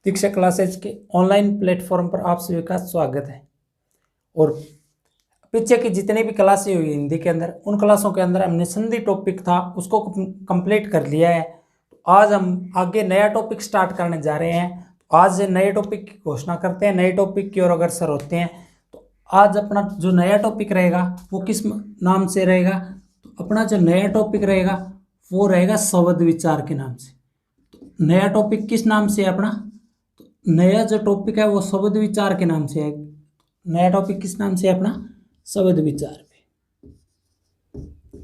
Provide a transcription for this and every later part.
दीक्षा classes के online platform पर आप सभी का स्वागत है। और पीछे की जितनी भी क्लासें हुई हिंदी के अंदर, उन क्लासों के अंदर हमने संधि टॉपिक था उसको कंप्लीट कर लिया है। तो आज हम आगे नया टॉपिक स्टार्ट करने जा रहे हैं। तो आज नए टॉपिक की घोषणा करते हैं, नए टॉपिक की ओर अग्रसर होते हैं। तो आज अपना जो नया टॉपिक रहेगा वो किस नाम से रहेगा? तो अपना जो नया टॉपिक रहेगा वो रहेगा शब्द विचार के नाम से। तो नया टॉपिक किस नाम से है अपना? नया जो टॉपिक है वो शब्द विचार के नाम से है। नया टॉपिक किस नाम से है अपना? शब्द विचार पे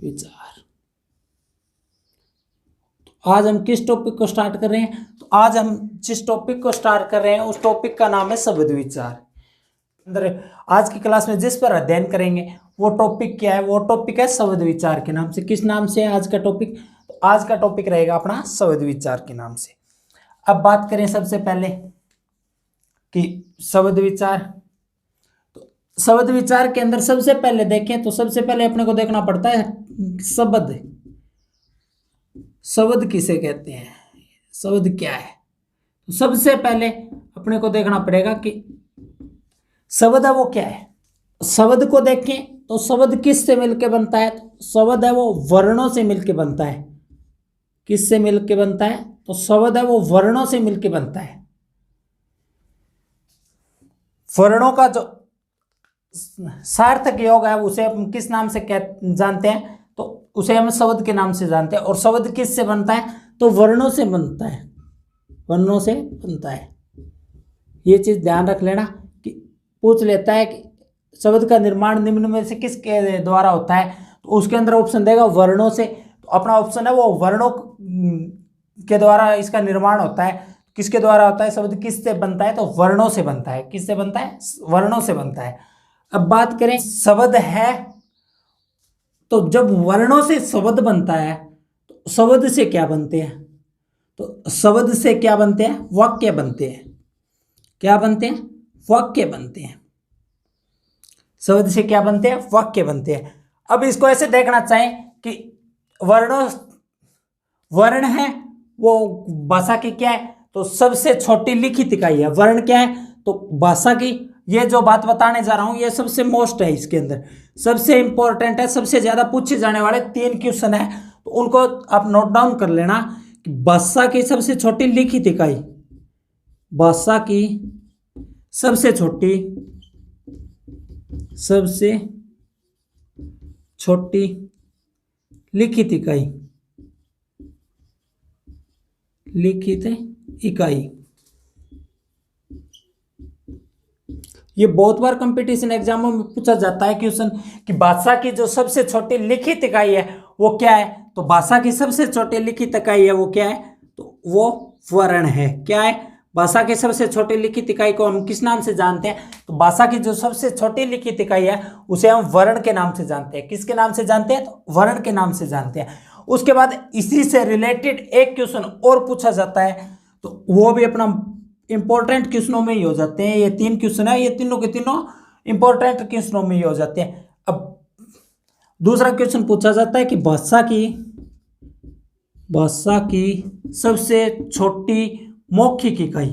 विचार। तो आज हम किस टॉपिक को स्टार्ट कर रहे हैं? तो आज हम जिस टॉपिक को स्टार्ट कर रहे हैं उस टॉपिक का नाम है शब्द विचार। अंदर आज की क्लास में जिस पर अध्ययन करेंगे वो टॉपिक क्या है? वो टॉपिक है शब्द विचार के नाम से। किस नाम से है आज का टॉपिक? तो आज का टॉपिक रहेगा अपना शब्द विचार के नाम से। अब बात करें सबसे पहले कि शब्द विचार। तो शब्द विचार के अंदर सबसे पहले देखें तो सबसे पहले अपने को देखना पड़ता है शब्द। शब्द किसे कहते हैं? शब्द क्या है? तो सबसे पहले अपने को देखना पड़ेगा कि शब्द है वो क्या है। शब्द को देखें तो शब्द किस से मिलके बनता है? तो शब्द है वो वर्णों से मिलके बनता है। किस से मिलके बनता है? तो शब्द है वो वर्णों से मिलके बनता है। वर्णों का जो सार्थक योग है उसे हम किस नाम से जानते हैं? तो उसे हम शब्द के नाम से जानते हैं। और शब्द किस से बनता है? तो वर्णों से बनता है। वर्णों से बनता है। ये चीज ध्यान रख लेना कि पूछ लेता है कि शब्द का निर्माण निम्न में से किसके द्वारा होता है? तो उसके अंदर ऑप्शन देगा वर्णों से। तो अपना ऑप्शन है वो वर्णों के द्वारा इसका निर्माण होता है। किसके द्वारा होता है? शब्द किससे बनता है? तो वर्णों से बनता है। किससे बनता है? वर्णों से बनता है। अब बात करें शब्द है, तो जब वर्णों से शब्द बनता है तो शब्द से क्या बनते हैं? तो शब्द से क्या बनते हैं? वाक्य बनते हैं। क्या बनते हैं? वाक्य बनते हैं। शब्द से क्या बनते हैं? वाक्य बनते हैं। अब इसको ऐसे देखना चाहें कि वर्ण है वो भाषा की क्या है? तो सबसे छोटी लिखित इकाई है। वर्ण क्या है? तो भाषा की। ये जो बात बताने जा रहा हूं ये सबसे मोस्ट है, इसके अंदर सबसे इंपॉर्टेंट है, सबसे ज्यादा पूछे जाने वाले 3 क्वेश्चन है। तो उनको आप नोट डाउन कर लेना कि भाषा की सबसे छोटी लिखित इकाई, भाषा की सबसे छोटी लिखित इकाई। ये बहुत बार कंपटीशन एग्जामों में पूछा जाता है क्वेश्चन कि भाषा की जो सबसे छोटी लिखित इकाई है वो क्या है? तो भाषा की सबसे छोटी लिखित इकाई है वो क्या है? तो वो वर्ण है। क्या है? भाषा की सबसे छोटी लिखित इकाई को हम किस नाम से जानते हैं? तो भाषा की जो सबसे छोटी लिखित इकाई है उसे हम वर्ण के नाम से जानते हैं। किसके नाम से जानते हैं? तो वर्ण के नाम से जानते हैं। उसके बाद इसी से रिलेटेड एक क्वेश्चन और पूछा जाता है, तो वो भी अपना इंपॉर्टेंट क्वेश्चनों में ही हो जाते हैं। ये 3 क्वेश्चन है, ये तीनों के तीनों इंपॉर्टेंट क्वेश्चनों में ही हो जाते हैं। अब दूसरा क्वेश्चन पूछा जाता है कि भाषा की सबसे छोटी मौखिक इकाई।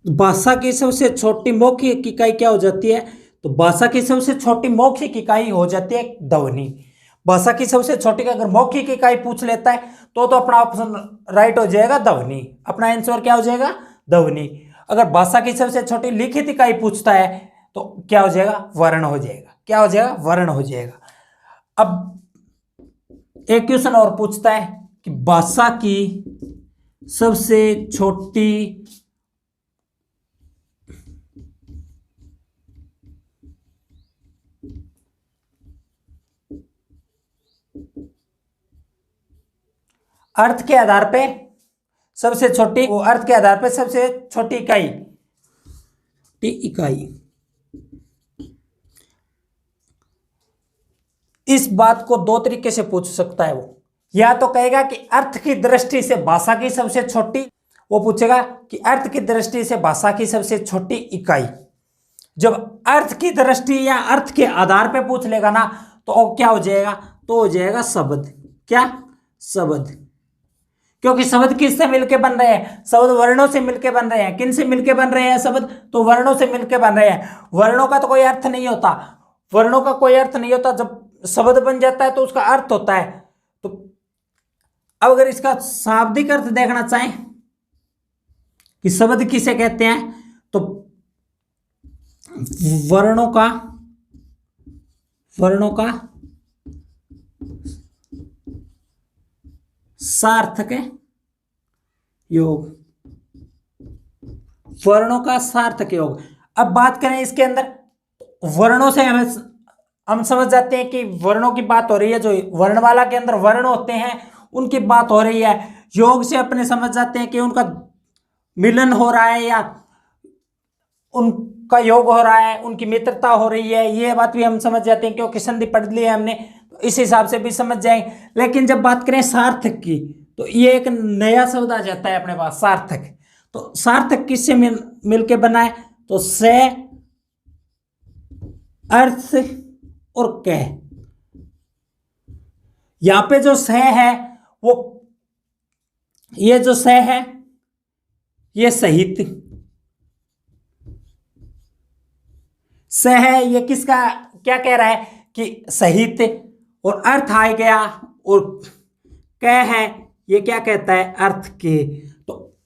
भाषा की सबसे छोटी मौखिक इकाई क्या हो जाती है? तो भाषा की सबसे छोटी मौखिक इकाई हो जाती है ध्वनि। भाषा की सबसे छोटी का अगर मौखिक इकाई पूछ लेता है तो अपना ऑप्शन राइट हो जाएगा ध्वनि। अपना आंसर क्या हो जाएगा? ध्वनि। अगर भाषा की सबसे छोटी लिखित इकाई पूछता है तो क्या हो जाएगा? वर्ण हो जाएगा। क्या हो जाएगा? वर्ण हो जाएगा। अब एक क्वेश्चन और पूछता है कि भाषा की सबसे छोटी अर्थ के आधार पे सबसे छोटी, वो अर्थ के आधार पे सबसे छोटी इकाई। इस बात को 2 तरीके से पूछ सकता है वो। या तो कहेगा कि अर्थ की दृष्टि से भाषा की सबसे छोटी, वो पूछेगा कि अर्थ की दृष्टि से भाषा की सबसे छोटी इकाई। जब अर्थ की दृष्टि या अर्थ के आधार पे पूछ लेगा ना तो क्या हो जाएगा? तो हो जाएगा शब्द। क्या? शब्द। क्योंकि शब्द किससे मिलके बन रहे हैं? शब्द वर्णों से मिलके बन रहे हैं। किन से मिलके बन रहे हैं शब्द? तो वर्णों से मिलके बन रहे हैं। वर्णों का तो कोई अर्थ नहीं होता, वर्णों का कोई अर्थ नहीं होता। जब शब्द बन जाता है तो उसका अर्थ होता है। तो अब अगर इसका शाब्दिक अर्थ देखना चाहें कि शब्द किसे कहते हैं, तो वर्णों का सार्थक योग, वर्णों का सार्थक योग। अब बात करें इसके अंदर, वर्णों से हम समझ जाते हैं कि वर्णों की बात हो रही है, जो वर्णमाला के अंदर वर्ण होते हैं उनकी बात हो रही है। योग से अपने समझ जाते हैं कि उनका मिलन हो रहा है या उनका योग हो रहा है, उनकी मित्रता हो रही है, ये बात भी हम समझ जाते हैं क्योंकि संधि पढ़ ली है हमने, तो इस हिसाब से भी समझ जाएंगे। लेकिन जब बात करें सार्थक की, तो ये एक नया शब्द आ जाता है अपने पास, सार्थक। तो सार्थक किससे मिलके बना है? तो से, अर्थ और कह। यहां पे जो से है वो, ये जो से है ये सहित से है। ये किसका, क्या कह रहा है कि सहित, और अर्थ आ गया, और कह है ये क्या कहता है? अर्थ के। तो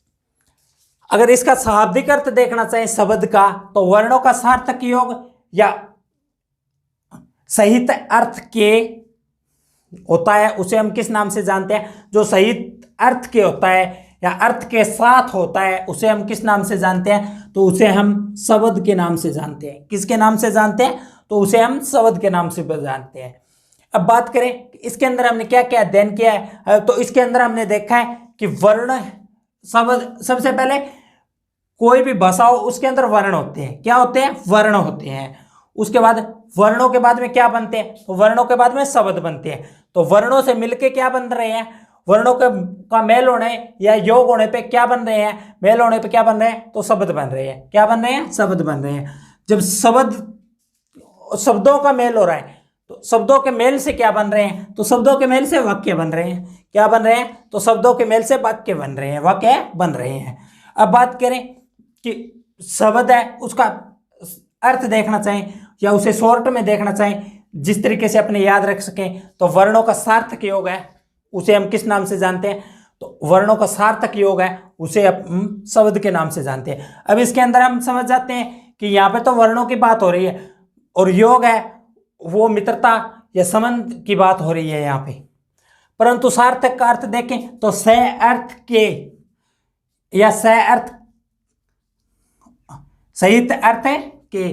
अगर इसका शाब्दिक अर्थ देखना चाहें शब्द का, तो वर्णों का सार्थक योग या सहित अर्थ के होता है, उसे हम किस नाम से जानते हैं? जो सहित अर्थ के होता है या अर्थ के साथ होता है उसे हम किस नाम से जानते हैं? तो उसे हम शब्द के नाम से जानते हैं। किसके नाम से जानते हैं? तो उसे हम शब्द के नाम से जानते हैं। अब बात करें इसके अंदर हमने क्या क्या अध्ययन किया है, तो इसके अंदर हमने देखा है कि वर्ण शब्द, सबसे पहले कोई भी भाषा हो उसके अंदर वर्ण होते हैं। क्या होते हैं? वर्ण होते हैं। उसके बाद वर्णों के बाद में क्या बनते हैं? तो वर्णों के बाद में शब्द बनते हैं। तो वर्णों से मिलके क्या बन रहे हैं? वर्णों का मेल होने या योग होने पे क्या बन रहे हैं? मेल होने पे क्या बन रहे हैं? तो शब्द बन रहे हैं। क्या बन रहे हैं? शब्द बन रहे हैं। जब शब्दों का मेल हो रहा है, तो शब्दों के मेल से क्या बन रहे हैं? तो शब्दों के मेल से वाक्य बन रहे हैं। क्या बन रहे हैं? तो शब्दों के मेल से वाक्य बन रहे हैं, वाक्य बन रहे हैं। अब बात करें कि शब्द है, उसका अर्थ देखना चाहें या उसे शॉर्ट में देखना चाहें, जिस तरीके से अपने याद रख सकें, तो वर्णों का सार्थक योग है, उसे हम किस नाम से जानते हैं? तो वर्णों का सार्थक योग है, उसे हम शब्द के नाम से जानते हैं। अब इसके अंदर हम समझ जाते हैं कि यहाँ पे तो वर्णों की बात हो रही है, और योग है वो मित्रता या संबंध की बात हो रही है यहाँ पे। परंतु सार्थक का अर्थ देखें तो से अर्थ के या से अर्थ सहित अर्थ है के,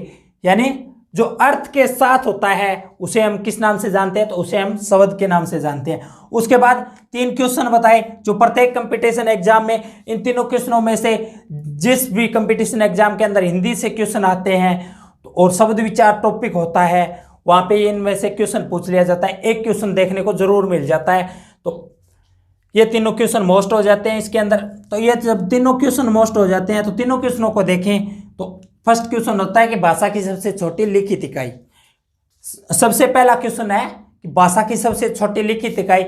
यानी जो अर्थ के साथ होता है उसे हम किस नाम से जानते हैं? तो उसे हम शब्द के नाम से जानते हैं। उसके बाद 3 क्वेश्चन बताए जो प्रत्येक कंपटीशन एग्जाम में, इन तीनों क्वेश्चनों में से जिस भी कंपटीशन एग्जाम के अंदर हिंदी से क्वेश्चन आते हैं और शब्द विचार टॉपिक होता है, वहां पे इनमें से क्वेश्चन पूछ लिया जाता है। एक क्वेश्चन देखने को जरूर मिल जाता है। तो ये तीनों क्वेश्चन मोस्ट हो जाते हैं इसके अंदर। तो ये जब तीनों क्वेश्चन मोस्ट हो जाते हैं तो तीनों क्वेश्चनों को देखें तो फर्स्ट क्वेश्चन होता है कि भाषा की सबसे छोटी लिखित इकाई। सबसे पहला क्वेश्चन है कि भाषा की सबसे छोटी लिखित इकाई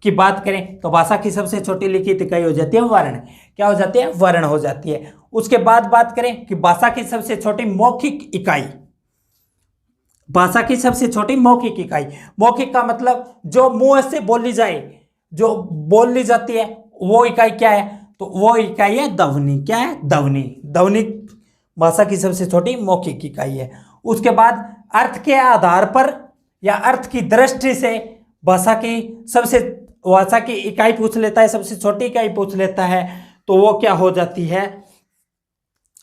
की बात करें तो भाषा की सबसे छोटी लिखित इकाई हो जाती है वर्ण। क्या हो जाती है? वर्ण हो जाती है। उसके बाद बात करें कि भाषा की सबसे छोटी मौखिक इकाई, भाषा की सबसे छोटी मौखिक इकाई। मौखिक का मतलब जो मुंह से बोली जाए, जो बोल ली जाती है, वो इकाई क्या है? तो वो इकाई है ध्वनि। क्या है? ध्वनि। ध्वनि भाषा की सबसे छोटी मौखिक इकाई है। उसके बाद अर्थ के आधार पर या अर्थ की दृष्टि से भाषा की इकाई पूछ लेता है, सबसे छोटी इकाई पूछ लेता है, तो वो क्या हो जाती है?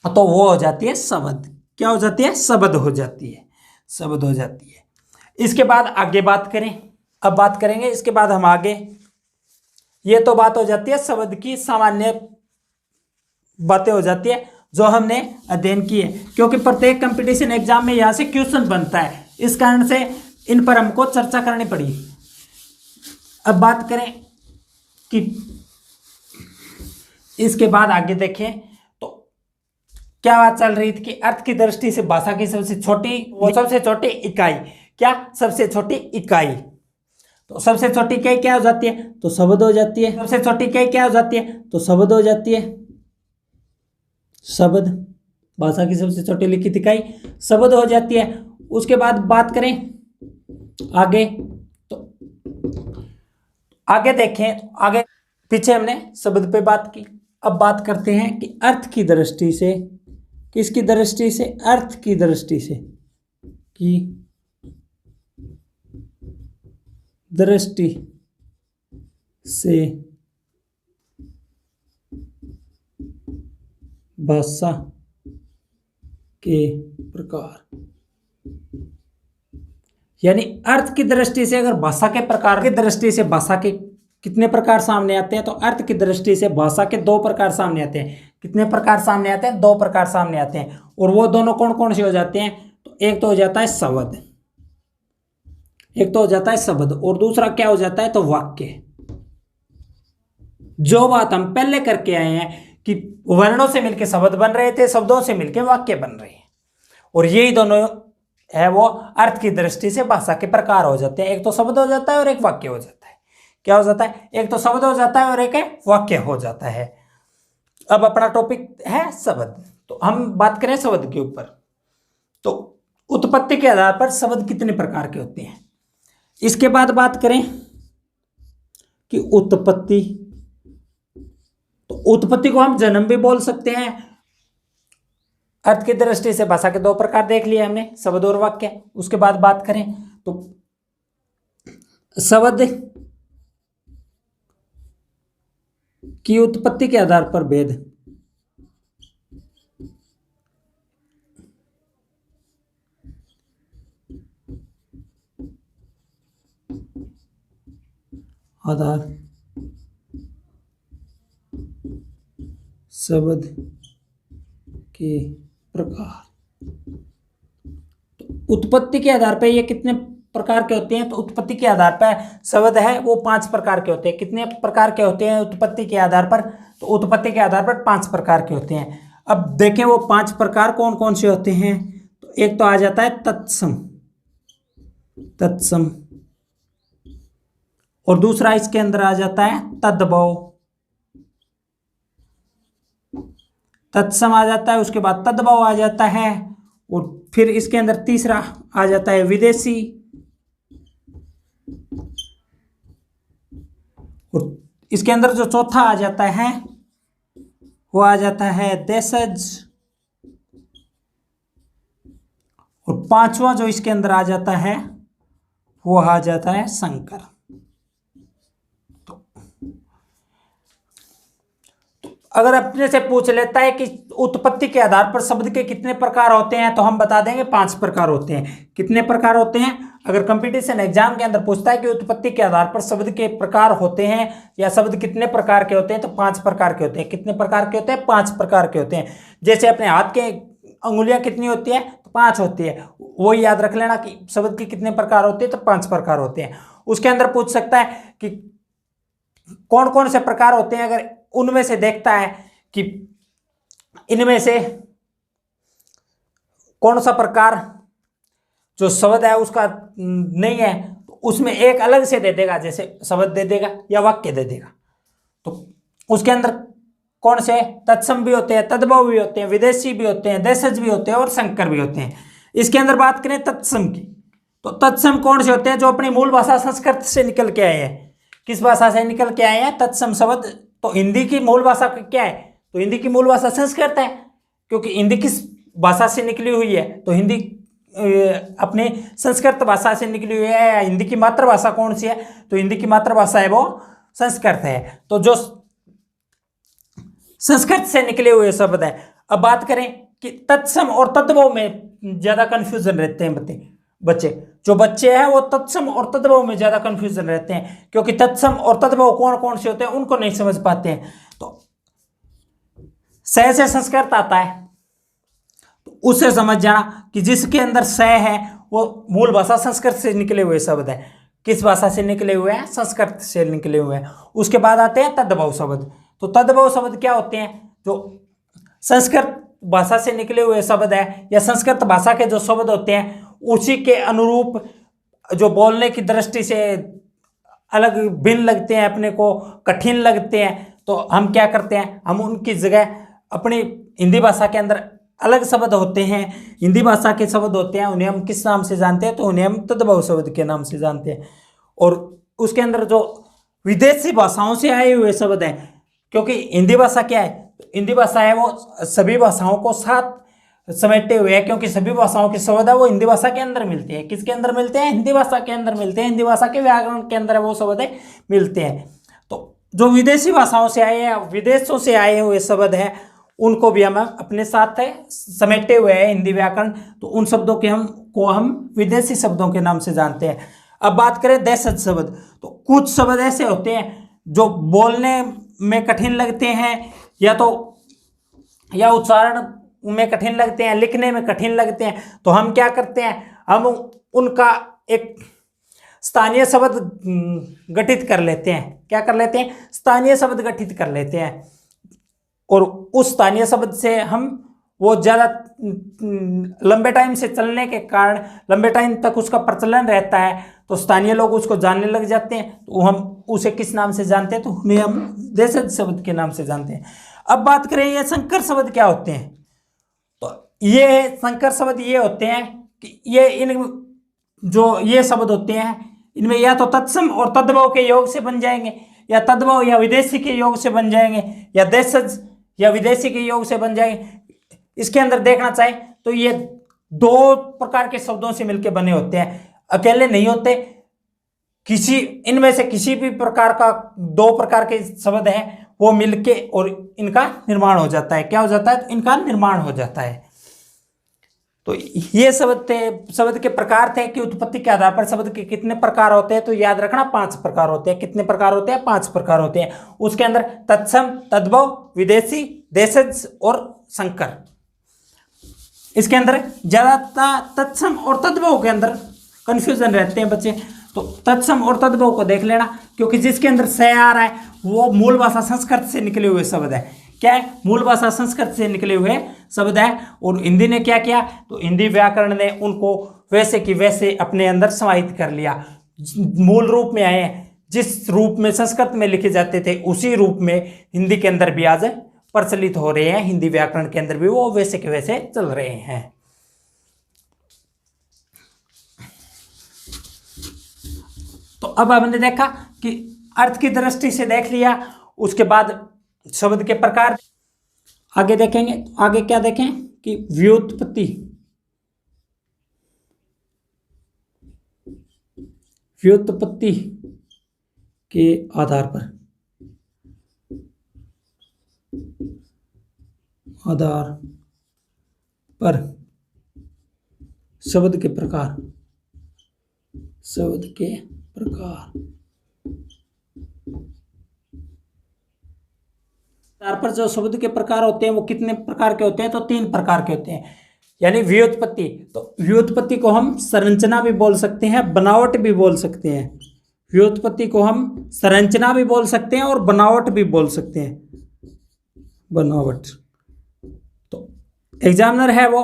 तो वो हो जाती है शब्द। क्या हो जाती है? शब्द हो जाती है, शब्द हो जाती है। इसके बाद आगे बात करें, अब बात करेंगे इसके बाद हम आगे। ये तो बात हो जाती है शब्द की, सामान्य बातें हो जाती है जो हमने अध्ययन की है, क्योंकि प्रत्येक कंपटीशन एग्जाम में यहाँ से क्वेश्चन बनता है, इस कारण से इन पर हमको चर्चा करनी पड़ी। अब बात करें कि इसके बाद आगे देखें तो क्या बात चल रही थी कि अर्थ की दृष्टि से भाषा की सबसे छोटी, वो सबसे छोटी इकाई, क्या? सबसे छोटी इकाई तो सबसे छोटी इकाई क्या हो जाती है? तो शब्द हो जाती है। सबसे छोटी इकाई क्या हो जाती है? तो शब्द हो जाती है। शब्द, भाषा की सबसे छोटी लिखित इकाई शब्द हो जाती है। उसके बाद बात करें आगे, तो आगे देखें, आगे पीछे हमने शब्द पे बात की, अब बात करते हैं कि अर्थ की दृष्टि से, किसकी दृष्टि से? अर्थ की दृष्टि से, की दृष्टि से भाषा के प्रकार, यानी अर्थ की दृष्टि से अगर भाषा के प्रकार की दृष्टि से भाषा के कितने प्रकार सामने आते हैं, तो अर्थ की दृष्टि से भाषा के 2 प्रकार सामने आते हैं। कितने प्रकार सामने आते हैं? 2 प्रकार सामने आते हैं। और वो दोनों कौन कौन से हो जाते हैं? तो एक तो हो जाता है शब्द, एक तो हो जाता है शब्द, और दूसरा क्या हो जाता है? तो वाक्य। जो बात हम पहले करके आए हैं कि वर्णों से मिलकर शब्द बन रहे थे, शब्दों से मिलकर वाक्य बन रहे हैं, और यही दोनों है वो अर्थ की दृष्टि से भाषा के प्रकार हो जाते हैं। एक तो शब्द हो जाता है और एक वाक्य हो जाता है। क्या हो जाता है? एक तो शब्द हो जाता है और एक वाक्य हो जाता है। अब अपना टॉपिक है शब्द, तो हम बात करें शब्द के ऊपर। तो उत्पत्ति के आधार पर शब्द कितने प्रकार के होते हैं, इसके बाद बात करें कि उत्पत्ति, तो उत्पत्ति को हम जन्म भी बोल सकते हैं। अर्थ की दृष्टि से भाषा के 2 प्रकार देख लिए हमने, शब्द और वाक्य। उसके बाद बात करें तो शब्द की उत्पत्ति के आधार पर भेद, आधार शब्द के प्रकार, तो उत्पत्ति के आधार पर ये कितने प्रकार के होते हैं? तो उत्पत्ति के आधार पर शब्द है वो 5 प्रकार के होते हैं। कितने प्रकार के होते हैं उत्पत्ति के आधार पर? तो उत्पत्ति के आधार पर 5 प्रकार के होते हैं। अब देखें वो 5 प्रकार कौन कौन से होते हैं। तो एक तो आ जाता है तत्सम, तत्सम, और दूसरा इसके अंदर आ जाता है तद्भव, तत्सम आ जाता है, उसके बाद तद्भव आ जाता है, और फिर इसके अंदर तीसरा आ जाता है विदेशी, और इसके अंदर जो चौथा आ जाता है वो आ जाता है देशज, और 5वां जो इसके अंदर आ जाता है वो आ जाता है संकर। अगर अपने से पूछ लेता है कि उत्पत्ति के आधार पर शब्द के कितने प्रकार होते हैं, तो हम बता देंगे 5 प्रकार होते हैं। कितने प्रकार होते हैं? अगर कंपटीशन एग्जाम के अंदर पूछता है कि उत्पत्ति के आधार पर शब्द के प्रकार होते हैं या शब्द कितने प्रकार के होते हैं, तो 5 प्रकार के होते हैं। कितने प्रकार के होते हैं? 5 प्रकार के होते हैं। जैसे अपने हाथ के अंगुलियां कितनी होती है? तो 5 होती है। वो याद रख लेना कि शब्द के कितने प्रकार होते हैं, तो 5 प्रकार होते हैं। उसके अंदर पूछ सकता है कि कौन कौन से प्रकार होते हैं, अगर उनमें से देखता है कि इनमें से कौन सा प्रकार जो शब्द है उसका नहीं है, तो उसमें एक अलग से दे देगा, जैसे शब्द दे देगा या वाक्य दे देगा। तो उसके अंदर कौन से तत्सम भी होते हैं, तद्भव भी होते हैं, विदेशी भी होते हैं, देशज भी होते हैं और संकर भी होते हैं। इसके अंदर बात करें तत्सम की, तो तत्सम कौन से होते हैं? जो अपनी मूल भाषा संस्कृत से निकल के आए हैं। किस भाषा से निकल के आए हैं? तत्सम शब्द। तो हिंदी की मूल भाषा क्या है? तो हिंदी की मूल भाषा संस्कृत है, क्योंकि हिंदी किस भाषा से निकली हुई है? तो हिंदी अपने संस्कृत भाषा से निकली हुई है। हिंदी की मातृभाषा कौन सी है? तो हिंदी की मातृभाषा है वो संस्कृत है। तो जो संस्कृत से निकले हुए शब्द है। अब बात करें कि तत्सम और तद्भव में ज्यादा कंफ्यूजन रहते हैं बच्चे। जो बच्चे हैं वो तत्सम और तद्भव में ज्यादा कंफ्यूजन रहते हैं, क्योंकि तत्सम और तद्भव कौन कौन से होते हैं उनको नहीं समझ पाते हैं। तो स से संस्कृत आता है, तो उससे समझ जाना कि जिसके अंदर स है वो मूल भाषा संस्कृत से निकले हुए शब्द है। किस भाषा से निकले हुए हैं? संस्कृत से निकले हुए हैं। उसके बाद आते हैं तद्भव शब्द। तो तद्भव शब्द क्या होते हैं? जो संस्कृत भाषा से निकले हुए शब्द है या संस्कृत भाषा के जो शब्द होते हैं उसी के अनुरूप जो बोलने की दृष्टि से अलग भिन्न लगते हैं, अपने को कठिन लगते हैं, तो हम क्या करते हैं, हम उनकी जगह अपनी हिंदी भाषा के अंदर अलग शब्द होते हैं, हिंदी भाषा के शब्द होते हैं, उन्हें हम किस नाम से जानते हैं, तो उन्हें हम तद्भव शब्द के नाम से जानते हैं। और उसके अंदर जो विदेशी भाषाओं से आए हुए शब्द हैं, क्योंकि हिंदी भाषा क्या है, हिंदी भाषा है वो सभी भाषाओं को साथ समेटे हुए हैं, क्योंकि सभी भाषाओं के शब्द है वो हिंदी भाषा के अंदर मिलते हैं। किसके अंदर मिलते हैं? हिंदी भाषा के अंदर मिलते हैं, हिंदी भाषा के व्याकरण के अंदर वो शब्द मिलते हैं। तो जो विदेशी भाषाओं से आए हैं, विदेशों से आए हुए शब्द हैं, उनको भी हम अपने साथ समेटे हुए हैं हिंदी व्याकरण, तो उन शब्दों के हम विदेशी शब्दों के नाम से जानते हैं। अब बात करें देशज शब्द, तो कुछ शब्द ऐसे होते हैं जो बोलने में कठिन लगते हैं, या उच्चारण में कठिन लगते हैं, लिखने में कठिन लगते हैं, तो हम क्या करते हैं, हम उनका एक स्थानीय शब्द गठित कर लेते हैं। क्या कर लेते हैं? स्थानीय शब्द गठित कर लेते हैं, और उस स्थानीय शब्द से हम वो ज़्यादा लंबे टाइम से चलने के कारण, लंबे टाइम तक उसका प्रचलन रहता है, तो स्थानीय लोग उसको जानने लग जाते हैं, तो हम उसे किस नाम से जानते हैं, तो उन्हें हम देशज शब्द के नाम से जानते हैं। अब बात करें ये संकर शब्द क्या होते हैं, तो ये संकर शब्द ये होते हैं कि ये शब्द होते हैं, इनमें या तो तत्सम और तद्भव के योग से बन जाएंगे, या तद्भव या विदेशी के योग से बन जाएंगे, या देशज या विदेशी के योग से बन जाएंगे। इसके अंदर देखना चाहे तो ये दो प्रकार के शब्दों से मिलकर बने होते हैं, अकेले नहीं होते। इनमें से किसी भी प्रकार का दो प्रकार के शब्द हैं वो मिलके और इनका निर्माण हो जाता है। क्या हो जाता है? तो इनका निर्माण हो जाता है। तो ये शब्द के प्रकार थे कि उत्पत्ति के आधार पर शब्द के कितने प्रकार होते हैं, तो याद रखना 5 प्रकार होते हैं। कितने प्रकार होते हैं? 5 प्रकार होते हैं। उसके अंदर तत्सम, तद्भव, विदेशी, देशज और संकर। इसके अंदर ज्यादातर तत्सम और तद्भव के अंदर कंफ्यूजन रहते हैं बच्चे, तो तत्सम और तद्भव को देख लेना, क्योंकि जिसके अंदर से आ रहा है वो मूल भाषा संस्कृत से निकले हुए शब्द है। क्या है? मूल भाषा संस्कृत से निकले हुए शब्द है। और हिंदी ने क्या किया, तो हिंदी व्याकरण ने उनको वैसे की वैसे अपने अंदर समाहित कर लिया, मूल रूप में आए। जिस रूप में संस्कृत में लिखे जाते थे उसी रूप में हिंदी के अंदर भी आज प्रचलित हो रहे हैं, हिंदी व्याकरण के अंदर भी वो वैसे के वैसे चल रहे हैं। तो अब हमने देखा कि अर्थ की दृष्टि से देख लिया, उसके बाद शब्द के प्रकार आगे देखेंगे। आगे क्या देखें कि व्युत्पत्ति के आधार पर शब्द के प्रकार पर जो शब्द के प्रकार होते हैं वो कितने प्रकार के होते हैं, तो 3 प्रकार के होते हैं। यानी व्युत्पत्ति, तो व्युत्पत्ति को हम संरचना भी बोल सकते हैं, बनावट भी बोल सकते हैं। व्युत्पत्ति को हम संरचना भी बोल सकते हैं और बनावट भी बोल सकते हैं। बनावट, तो एग्जामिनर है वो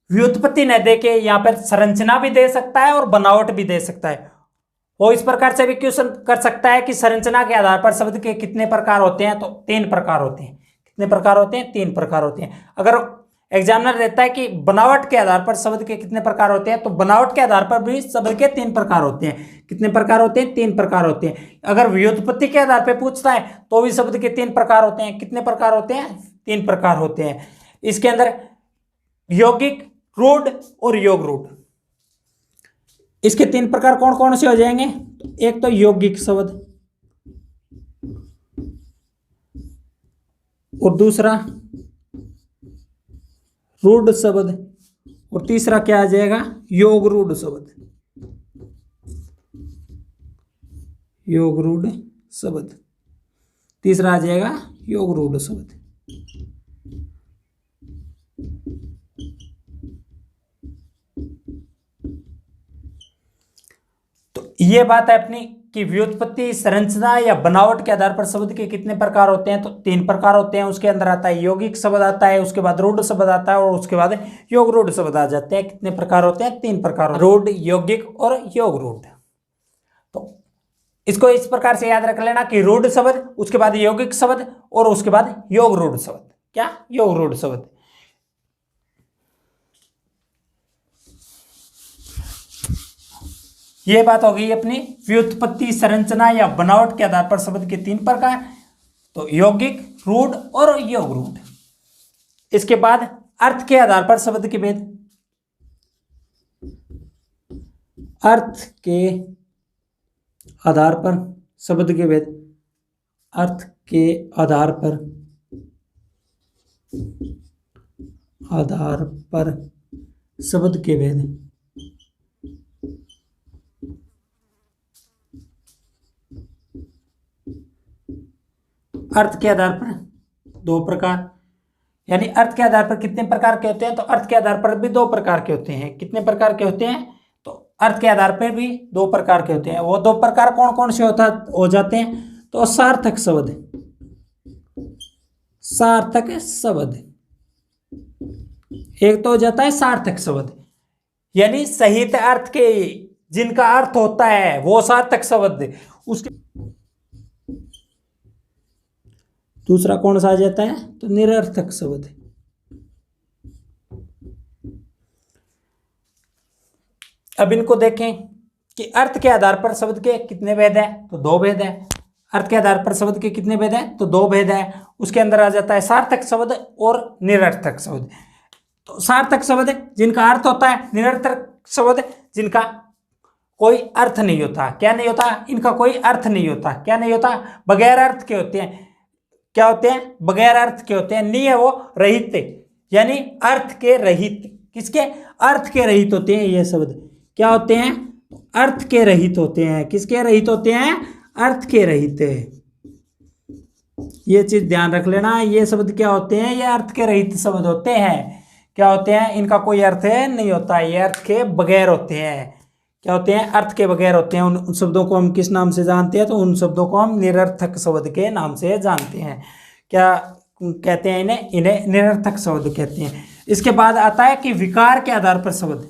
व्युत्पत्ति न दे के यहाँ पर संरचना भी दे सकता है और बनावट भी दे सकता है। वो इस प्रकार से भी क्वेश्चन कर सकता है कि संरचना के आधार पर शब्द के कितने प्रकार होते हैं, तो 3 प्रकार होते हैं। कितने प्रकार होते हैं? 3 प्रकार होते हैं। अगर एग्जामिनर रहता है कि बनावट के आधार पर शब्द के कितने प्रकार होते हैं, तो बनावट के आधार पर भी शब्द के 3 प्रकार होते हैं। कितने प्रकार होते हैं? 3 प्रकार होते हैं। अगर व्युत्पत्ति के आधार पर पूछता है तो भी शब्द के 3 प्रकार होते हैं। कितने प्रकार होते हैं? 3 प्रकार होते हैं। इसके अंदर यौगिक, रूढ़ और योग रूढ़, इसके 3 प्रकार कौन कौन से हो जाएंगे? एक तो यौगिक शब्द, और दूसरा रूढ़ शब्द, और तीसरा क्या आ जाएगा? योग रूढ़ शब्द। योग रूढ़ शब्द तीसरा आ जाएगा योग रूढ़ शब्द। ये बात है अपनी कि व्युत्पत्ति, संरचना या बनावट के आधार पर शब्द के कितने प्रकार होते हैं, तो 3 प्रकार होते हैं। उसके अंदर आता है यौगिक शब्द आता है, उसके बाद रूढ़ शब्द आता है, और उसके बाद योग रूढ़ शब्द आ जाते हैं। कितने प्रकार होते हैं? 3 प्रकार, रूढ़, यौगिक और योग रूढ़। तो इसको इस प्रकार से याद रख लेना कि रूढ़ शब्द, उसके बाद यौगिक शब्द और उसके बाद योग रूढ़ शब्द। क्या? योग रूढ़ शब्द। यह बात हो गई अपनी व्युत्पत्ति, संरचना या बनावट के आधार पर शब्द के 3 प्रकार, तो यौगिक, रूढ़ और योग रूढ़। इसके बाद अर्थ के आधार पर शब्द के भेद। अर्थ के आधार पर शब्द के भेद। अर्थ के आधार पर शब्द के भेद। अर्थ के आधार पर 2 प्रकार, यानी अर्थ के आधार पर कितने प्रकार के होते हैं? तो अर्थ के आधार पर भी 2 प्रकार के होते हैं। कितने प्रकार के होते हैं? तो अर्थ के आधार पर भी 2 प्रकार के होते हैं। वो 2 प्रकार कौन कौन से हो जाते हैं? तो सार्थक शब्द, सार्थक शब्द। एक तो हो जाता है सार्थक शब्द, यानी सहित अर्थ के, जिनका अर्थ होता है वो सार्थक शब्द। उसके दूसरा कौन सा आ जाता है? तो निरर्थक शब्द। अब इनको देखें कि अर्थ के आधार पर शब्द के कितने भेद है? तो 2 भेद है। अर्थ के आधार पर शब्द के कितने भेद है? तो 2 भेद है। उसके अंदर आ जाता है सार्थक शब्द और निरर्थक शब्द। तो सार्थक शब्द जिनका अर्थ होता है, निरर्थक शब्द जिनका कोई अर्थ नहीं होता। क्या नहीं होता? इनका कोई अर्थ नहीं होता। क्या नहीं होता? बगैर अर्थ के होते हैं। क्या होते हैं? बगैर अर्थ के होते हैं। नहीं है वो, रहित, यानी अर्थ के रहित। किसके? अर्थ के रहित होते हैं ये शब्द। क्या होते हैं? अर्थ के रहित होते हैं। किसके रहित होते हैं? अर्थ के रहित। ये चीज ध्यान रख लेना। ये शब्द क्या होते हैं? ये अर्थ के रहित शब्द होते हैं। क्या होते हैं? इनका कोई अर्थ नहीं होता। ये अर्थ के बगैर होते हैं। क्या होते हैं? अर्थ के बगैर होते हैं। उन शब्दों को हम किस नाम से जानते हैं? तो उन शब्दों को हम निरर्थक शब्द के नाम से जानते हैं। क्या कहते हैं इन्हें? इन्हें निरर्थक शब्द कहते हैं। इसके बाद आता है कि विकार के आधार पर शब्द।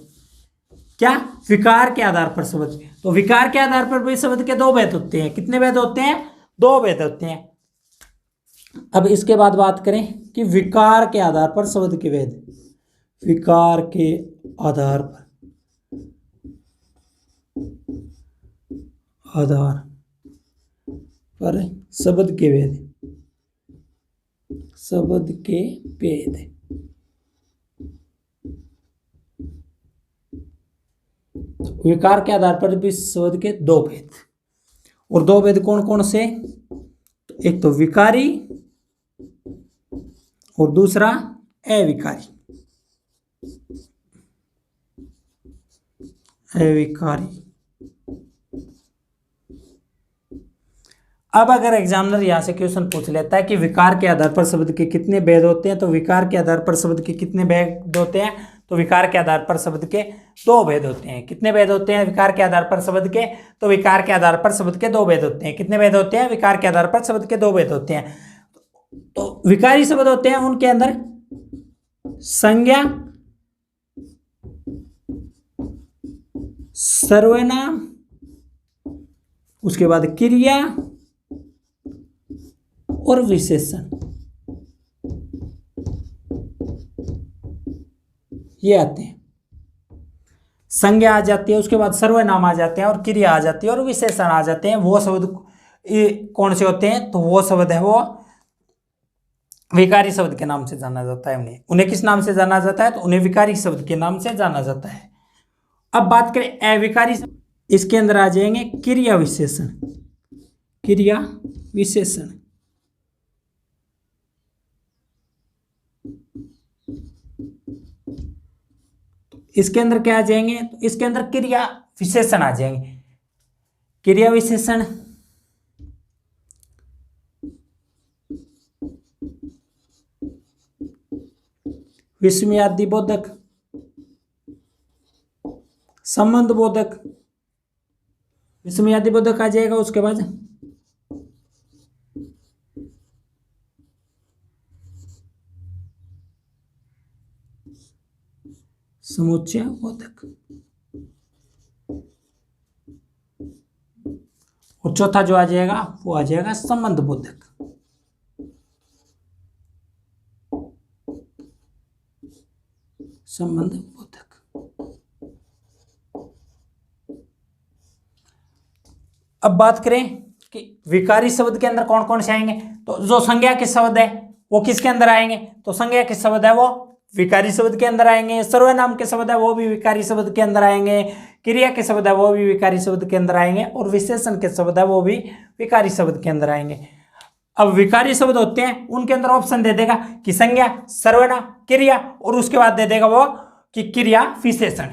क्या? विकार के आधार पर शब्द। तो विकार के आधार पर भी शब्द के 2 भेद होते हैं। कितने भेद होते हैं? 2 भेद होते हैं। अब इसके बाद बात करें कि विकार के आधार पर शब्द के भेद। विकार के आधार पर शब्द के भेद। शब्द के भेद। विकार के आधार पर भी शब्द के 2 भेद। और 2 भेद कौन कौन से? एक तो विकारी और दूसरा अविकारी। अविकारी। अब अगर एग्जामिनर यहां से क्वेश्चन पूछ लेता है कि विकार के आधार पर शब्द के कितने भेद होते हैं, तो विकार के आधार पर शब्द के कितने भेद होते हैं? तो विकार के आधार पर शब्द के 2 भेद होते हैं। कितने भेद होते हैं विकार के आधार पर शब्द के? तो विकार के आधार पर शब्द के 2 भेद होते हैं। कितने भेद होते हैं? विकार के आधार पर शब्द के 2 भेद होते हैं। तो विकारी शब्द होते हैं, उनके अंदर संज्ञा, सर्वनाम, उसके बाद क्रिया और विशेषण, ये आते हैं। संज्ञा आ जाती है, उसके बाद सर्वनाम आ जाते हैं और क्रिया आ जाती है और विशेषण आ जाते हैं। वो शब्द कौन से होते हैं? तो वो शब्द है वो विकारी शब्द के नाम से जाना जाता है। उन्हें किस नाम से जाना जाता है? तो उन्हें विकारी शब्द के नाम से जाना जाता है। अब बात करें अविकारी, इसके अंदर आ जाएंगे क्रिया विशेषण। क्रिया विशेषण। इसके अंदर क्या आ जाएंगे? तो इसके अंदर क्रिया विशेषण आ जाएंगे। क्रिया विशेषण विस्मयादि बोधक, संबंध बोधक, विस्मयादि बोधक आ जाएगा। उसके बाद समुच्चय बोधक और चौथा जो आ जाएगा वो आ जाएगा संबंध बोधक। संबंध बोधक। अब बात करें कि विकारी शब्द के अंदर कौन कौन से आएंगे, तो जो संज्ञा के शब्द है वो किसके अंदर आएंगे, तो संज्ञा के शब्द है वो विकारी शब्द के अंदर आएंगे। सर्वनाम के शब्द है वो भी विकारी शब्द के अंदर आएंगे। क्रिया के शब्द है वो भी विकारी शब्द के अंदर आएंगे। और विशेषण के शब्द है वो भी विकारी शब्द के अंदर आएंगे। अब विकारी शब्द होते हैं उनके अंदर ऑप्शन दे देगा कि संज्ञा, सर्वनाम, क्रिया, और उसके बाद दे देगा वो कि क्रिया विशेषण।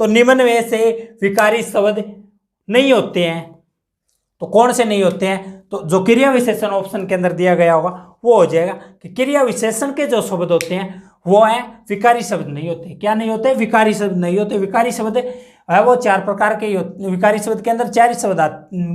तो निम्न में से विकारी शब्द नहीं होते हैं, तो कौन से नहीं होते हैं, तो जो क्रिया विशेषण ऑप्शन के अंदर दिया गया होगा वो हो जाएगा कि क्रिया विशेषण के जो शब्द होते हैं वो है विकारी शब्द नहीं होते। क्या नहीं होते, विकारी शब्द नहीं होते। विकारी शब्द है वो चार प्रकार के ही होते। विकारी शब्द के अंदर चार ही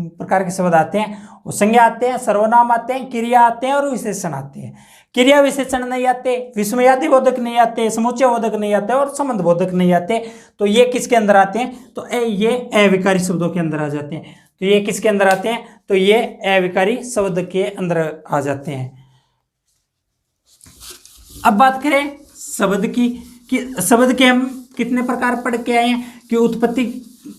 प्रकार के शब्द आते हैं। वो संज्ञा आते हैं, सर्वनाम आते हैं, क्रिया आते हैं और विशेषण आते हैं। क्रिया विशेषण नहीं आते, विस्मयादि बोधक नहीं आते, समुच्चय बोधक नहीं आते और संबंध बोधक नहीं आते। तो ये किसके अंदर आते हैं, तो ये अविकारी शब्दों के अंदर आ जाते हैं। तो ये किसके अंदर आते हैं, तो ये अविकारी शब्द के अंदर आ जाते हैं। अब बात करें शब्द की कि शब्द के हम कितने प्रकार पढ़ के आए हैं कि उत्पत्ति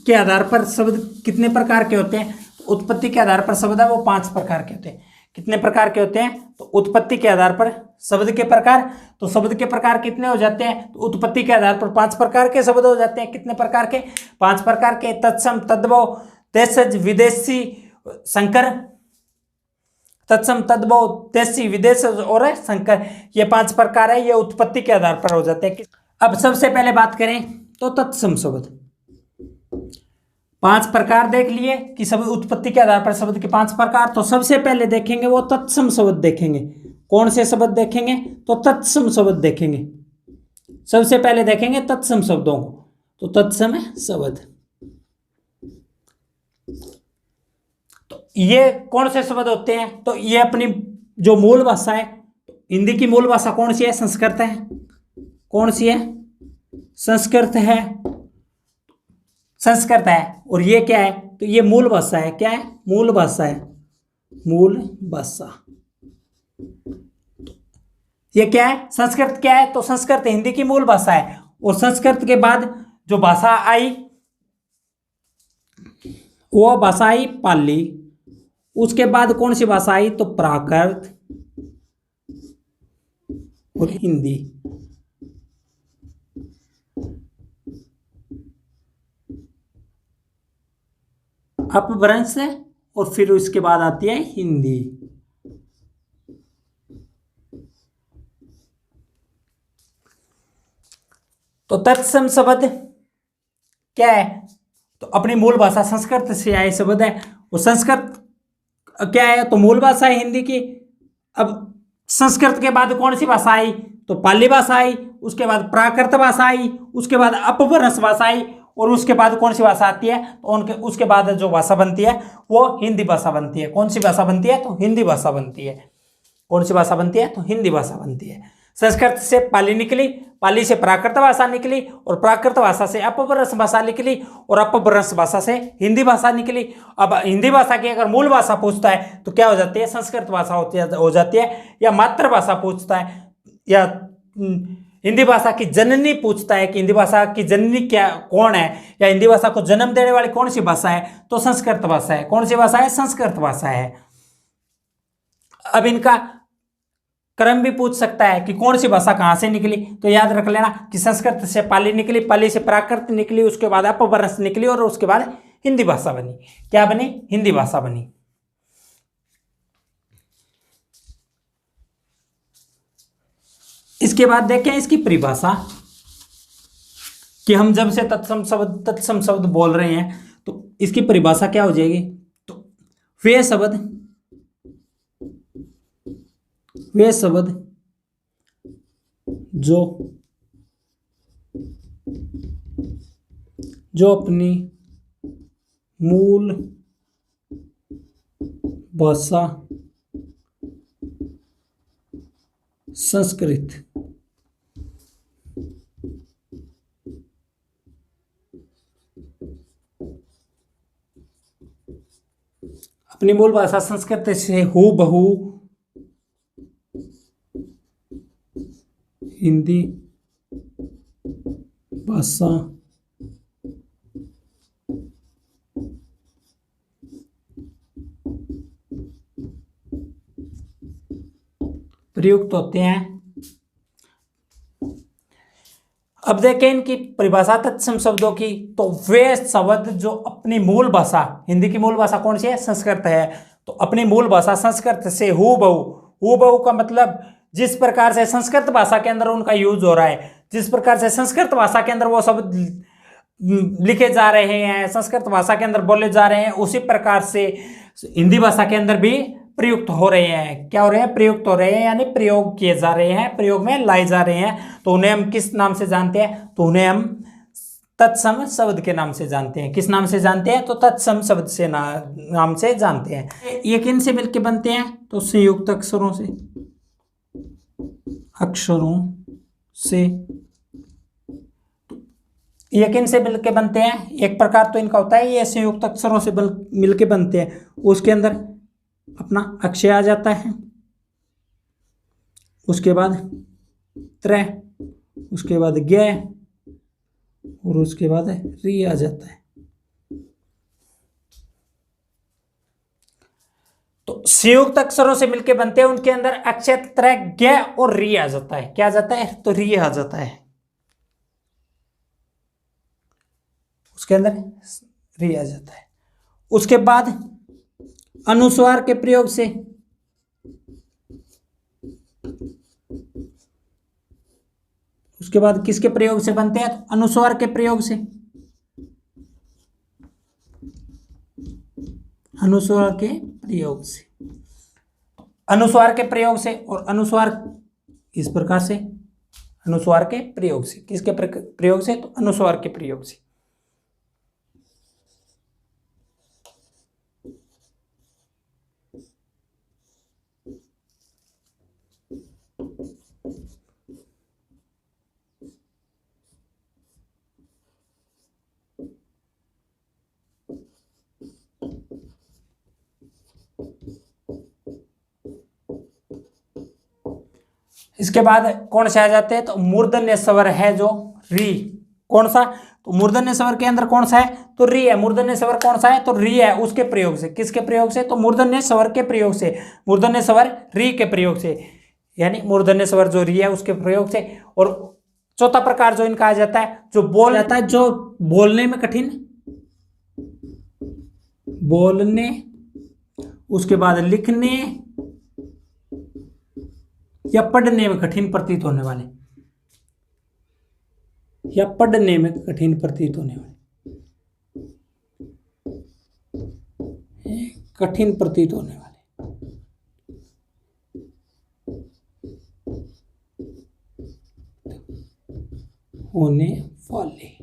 के आधार पर शब्द कितने प्रकार के होते हैं। तो उत्पत्ति के आधार पर शब्द है वो 5 प्रकार के होते हैं। कितने प्रकार के होते हैं, तो उत्पत्ति के आधार पर शब्द के प्रकार, तो शब्द के प्रकार कितने हो जाते हैं, तो उत्पत्ति के आधार पर 5 प्रकार के शब्द हो जाते हैं। कितने प्रकार के, 5 प्रकार के। तत्सम, तद्भव, देशज, विदेशी, संकर, तत्सम, तद्भव, देशी, विदेशज और संकर, ये 5 प्रकार है। ये उत्पत्ति के आधार पर हो जाते हैं। अब सबसे पहले बात करें तो तत्सम शब्द, 5 प्रकार देख लिए कि शब्द उत्पत्ति के आधार पर शब्द के 5 प्रकार। तो सबसे पहले देखेंगे वो तत्सम शब्द देखेंगे। कौन से शब्द देखेंगे, तो तत्सम शब्द देखेंगे। सबसे पहले देखेंगे तत्सम शब्दों को। तो तत्सम शब्द, तो ये कौन से शब्द होते हैं, तो ये अपनी जो मूल भाषा है, हिंदी की मूल भाषा कौन सी है, संस्कृत है। कौन सी है, संस्कृत है। संस्कृत है। और ये क्या है, तो ये मूल भाषा है। क्या है, मूल भाषा है। मूल भाषा, ये क्या है, संस्कृत क्या है, तो संस्कृत हिंदी की मूल भाषा है। और संस्कृत के बाद जो भाषा आई वो भाषा आई पाली। उसके बाद कौन सी भाषा आई, तो प्राकृत और हिंदी। अपभ्रंश है और फिर उसके बाद आती है हिंदी। तो तत्सम शब्द क्या है, तो अपनी मूल भाषा संस्कृत से आए शब्द है। वो संस्कृत क्या है, तो मूल भाषा है हिंदी की। अब संस्कृत के बाद कौन सी भाषा आई, तो पाली भाषा आई। उसके बाद प्राकृत भाषा आई। उसके बाद अपभ्रंश भाषा आई। और उसके बाद कौन सी भाषा आती है, तो उसके बाद जो भाषा बनती है वो हिंदी भाषा बनती है। कौन सी भाषा बनती है, तो हिंदी भाषा बनती है। कौन सी भाषा बनती है, तो हिंदी भाषा बनती है। संस्कृत से पाली निकली, पाली से प्राकृत भाषा निकली, और प्राकृत भाषा से अपभ्रंश भाषा निकली, और अपभ्रंश भाषा से हिंदी भाषा निकली। अब हिंदी भाषा की अगर मूल भाषा पूछता है तो क्या हो जाती है, संस्कृत भाषा हो जाती है। या मातृभाषा पूछता है, या हिंदी भाषा की जननी पूछता है कि हिंदी भाषा की जननी क्या कौन है, या हिंदी भाषा को जन्म देने वाली कौन सी भाषा है, तो संस्कृत भाषा है। कौन सी भाषा है, संस्कृत भाषा है। अब इनका क्रम भी पूछ सकता है कि कौन सी भाषा कहाँ से निकली, तो याद रख लेना कि संस्कृत से पाली निकली, पाली से प्राकृत निकली, उसके बाद अपभ्रंश निकली, और उसके बाद हिंदी भाषा बनी। क्या बनी, हिंदी भाषा बनी। इसके बाद देखें इसकी परिभाषा कि हम जब से तत्सम शब्द बोल रहे हैं तो इसकी परिभाषा क्या हो जाएगी, तो वे शब्द जो अपनी मूल भाषा संस्कृत अपनी मूल भाषा संस्कृत से हूबहू हिंदी भाषा प्रयुक्त होते हैं। अब देखें इनकी परिभाषा तत्सम शब्दों की, तो वे शब्द जो अपनी मूल भाषा, हिंदी की मूल भाषा कौन सी है? संस्कृत है। तो अपनी मूल भाषा संस्कृत से हूबहू का मतलब जिस प्रकार से संस्कृत भाषा के अंदर उनका यूज हो रहा है, जिस प्रकार से संस्कृत भाषा के अंदर वो शब्द लिखे जा रहे हैं, संस्कृत भाषा के अंदर बोले जा रहे हैं, उसी प्रकार से हिंदी भाषा के अंदर भी प्रयुक्त हो रहे हैं। क्या हो रहे हैं? प्रयुक्त हो रहे हैं, यानी प्रयोग किए जा रहे हैं, प्रयोग में लाए जा रहे हैं। तो उन्हें हम किस नाम से जानते हैं? तो उन्हें हम तत्सम शब्द के नाम से जानते हैं। किस नाम से जानते हैं? तो तत्सम शब्द से नाम से जानते हैं। ये किन से मिलकर बनते हैं? तो संयुक्त अक्षरों से ये किन से मिलके बनते हैं? एक प्रकार तो इनका होता है ये संयुक्त अक्षरों से मिलके बनते हैं। उसके अंदर अपना अक्षय आ जाता है, उसके बाद त्र, उसके बाद ज्ञ और उसके बाद री आ जाता है। तो संयुक्त अक्षरों से मिलके बनते हैं, उनके अंदर अक्षय, त्र, ज्ञ और री आ जाता है। क्या आ जाता है? तो री आ जाता है, उसके अंदर री आ जाता है। उसके बाद अनुस्वार के प्रयोग से, उसके बाद किसके प्रयोग से बनते हैं? तो अनुस्वार के प्रयोग से, अनुस्वार के प्रयोग से, अनुस्वार के प्रयोग से। और अनुस्वार इस प्रकार से, अनुस्वार के प्रयोग से, किसके प्रयोग से? तो अनुस्वार के प्रयोग से। इसके बाद कौन से आ जाते हैं? तो मूर्धन्य स्वर है जो री। कौन सा? तो मूर्धन्य स्वर के अंदर कौन सा है? तो री है। मूर्धन्य स्वर कौन सा है? तो री है। उसके प्रयोग से, किसके प्रयोग से? तो मूर्धन्य स्वर के प्रयोग से, मूर्धन्य स्वर री के प्रयोग से, यानी मूर्धन्य स्वर जो री है उसके प्रयोग से। और चौथा प्रकार जो इनका आ जाता है, जो बोल जाता है, जो बोलने में कठिन, बोलने, उसके बाद लिखने या पढ़ने में कठिन प्रतीत होने वाले, या पढ़ने में कठिन प्रतीत होने वाले, कठिन प्रतीत होने वाले, होने वाले।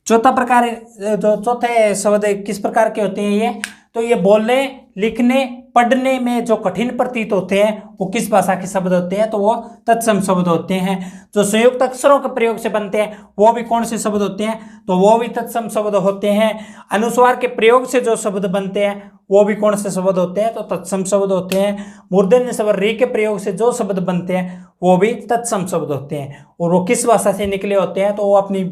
चौथा प्रकार, जो चौथे शब्द किस प्रकार के होते हैं ये? तो ये बोलने, लिखने, पढ़ने में जो कठिन प्रतीत होते हैं वो किस भाषा के शब्द होते हैं? तो वो तत्सम शब्द होते हैं। जो संयुक्त अक्षरों के प्रयोग से बनते हैं वो भी कौन से शब्द होते हैं? तो वो भी तत्सम शब्द होते हैं। अनुस्वार के प्रयोग से जो शब्द बनते हैं वो भी कौन से शब्द होते हैं? तो तत्सम शब्द होते हैं। मूर्धन्य स्वर री के प्रयोग से जो शब्द बनते हैं वो भी तत्सम शब्द होते हैं। और वो किस भाषा से निकले होते हैं? तो वो अपनी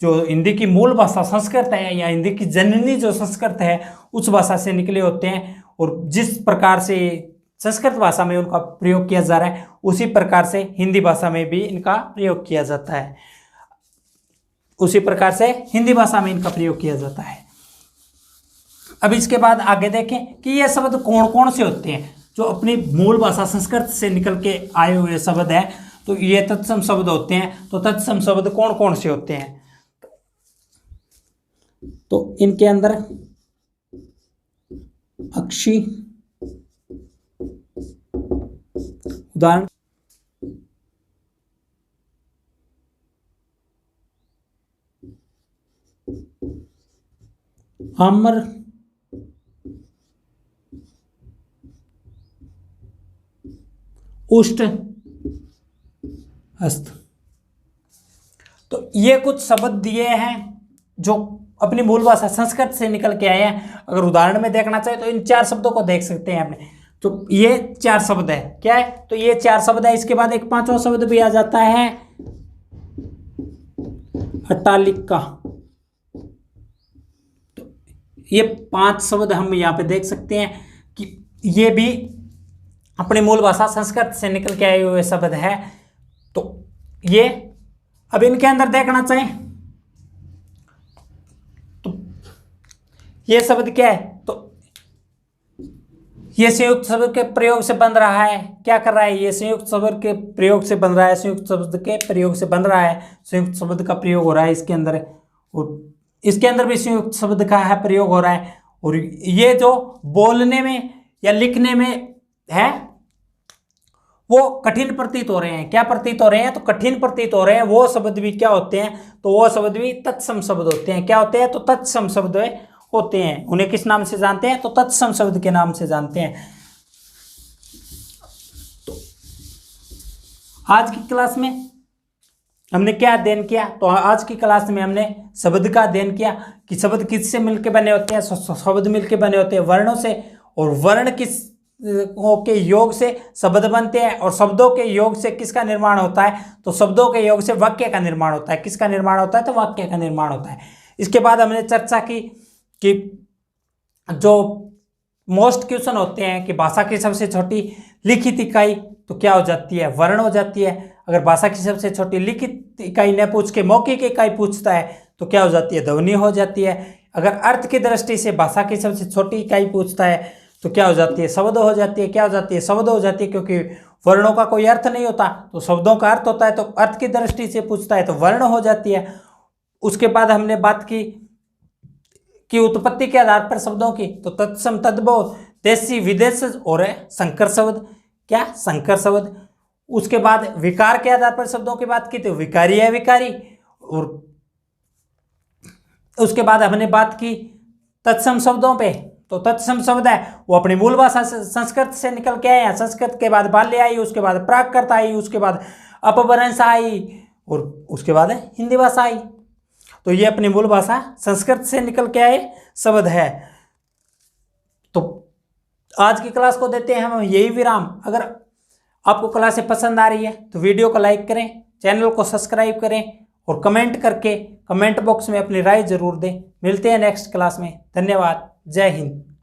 जो हिंदी की मूल भाषा संस्कृत है, या हिंदी की जननी जो संस्कृत है, उस भाषा से निकले होते हैं। और जिस प्रकार से संस्कृत भाषा में उनका प्रयोग किया जा रहा है उसी प्रकार से हिंदी भाषा में भी इनका प्रयोग किया जाता है, उसी प्रकार से हिंदी भाषा में इनका प्रयोग किया जाता है। अब इसके बाद आगे देखें कि ये शब्द कौन कौन से होते हैं जो अपनी मूल भाषा संस्कृत से निकल के आए हुए शब्द हैं। तो ये तत्सम शब्द होते हैं। तो तत्सम शब्द कौन कौन से होते हैं? तो इनके अंदर अक्षी, उदाहरण अमर, उष्ट, हस्त। तो ये कुछ शब्द दिए हैं जो अपनी मूल भाषा संस्कृत से निकल के आए हैं। अगर उदाहरण में देखना चाहे तो इन 4 शब्दों को देख सकते हैं आपने। तो ये 4 शब्द है, क्या है, तो ये 4 शब्द है। इसके बाद एक 5वां शब्द भी आ जाता है अट्टालिका। तो ये 5 शब्द हम यहाँ पे देख सकते हैं कि ये भी अपनी मूल भाषा संस्कृत से निकल के आए हुए शब्द है। तो ये अब इनके अंदर देखना चाहें तो ये शब्द क्या है, तो ये संयुक्त शब्द के प्रयोग से बन रहा है। क्या कर रहा है, ये संयुक्त शब्द के प्रयोग से बन रहा है, संयुक्त शब्द के प्रयोग से बन रहा है, संयुक्त शब्द का प्रयोग हो रहा है इसके अंदर, और इसके अंदर भी संयुक्त शब्द का है प्रयोग हो रहा है। और ये जो बोलने में या लिखने में है वो कठिन प्रतीत हो रहे हैं। क्या प्रतीत हो रहे हैं, तो कठिन प्रतीत हो रहे हैं। वो शब्द भी क्या होते हैं, तो वो शब्द भी तत्सम शब्द होते हैं। क्या होते हैं, तो तत्सम शब्द होते हैं। उन्हें किस नाम से जानते हैं, तो तत्सम शब्द के नाम से जानते हैं। तो आज की क्लास में हमने क्या अध्ययन किया, तो आज की क्लास में हमने शब्द का अध्ययन किया कि शब्द किससे मिलकर बने होते हैं। शब्द मिलकर बने होते हैं वर्णों से, और वर्ण किस के योग से शब्द बनते हैं, और शब्दों के योग से किसका निर्माण होता है, तो शब्दों के योग से वाक्य का निर्माण होता है। किसका निर्माण होता है, तो वाक्य का निर्माण होता है। इसके बाद हमने चर्चा की कि जो मोस्ट क्वेश्चन होते हैं कि भाषा की सबसे छोटी लिखित इकाई तो क्या हो जाती है, वर्ण हो जाती है। अगर भाषा की सबसे छोटी लिखित इकाई न पूछ के मौखिक इकाई पूछता है तो क्या हो जाती है, ध्वनि हो जाती है। अगर अर्थ की दृष्टि से भाषा की सबसे छोटी इकाई पूछता है तो क्या हो जाती है, शब्द हो जाती है। क्या हो जाती है, शब्द हो जाती है, क्योंकि वर्णों का कोई अर्थ नहीं होता, तो शब्दों का अर्थ होता है। तो अर्थ की दृष्टि से पूछता है तो वर्ण हो जाती है। उसके बाद हमने बात की कि उत्पत्ति के आधार पर शब्दों की, तो तत्सम, तद्भव, देशी, विदेश और संकर शब्द। क्या, संकर शब्द। उसके बाद विकार के आधार पर शब्दों की बात की तो विकारी है, विकारी। और उसके बाद हमने बात की तत्सम शब्दों पे, तो तत्सम शब्द है वो अपनी मूल भाषा से संस्कृत से निकल के आए हैं। संस्कृत के बाद बाल्य आई, उसके बाद प्राकृत आई, उसके बाद अपभ्रंश आई, और उसके बाद हिंदी भाषा आई। तो ये अपनी मूल भाषा संस्कृत से निकल के आए शब्द है। तो आज की क्लास को देते हैं हम यही विराम। अगर आपको क्लास पसंद आ रही है तो वीडियो को लाइक करें, चैनल को सब्सक्राइब करें, और कमेंट करके कमेंट बॉक्स में अपनी राय जरूर दें। मिलते हैं नेक्स्ट क्लास में। धन्यवाद। जय हिंद।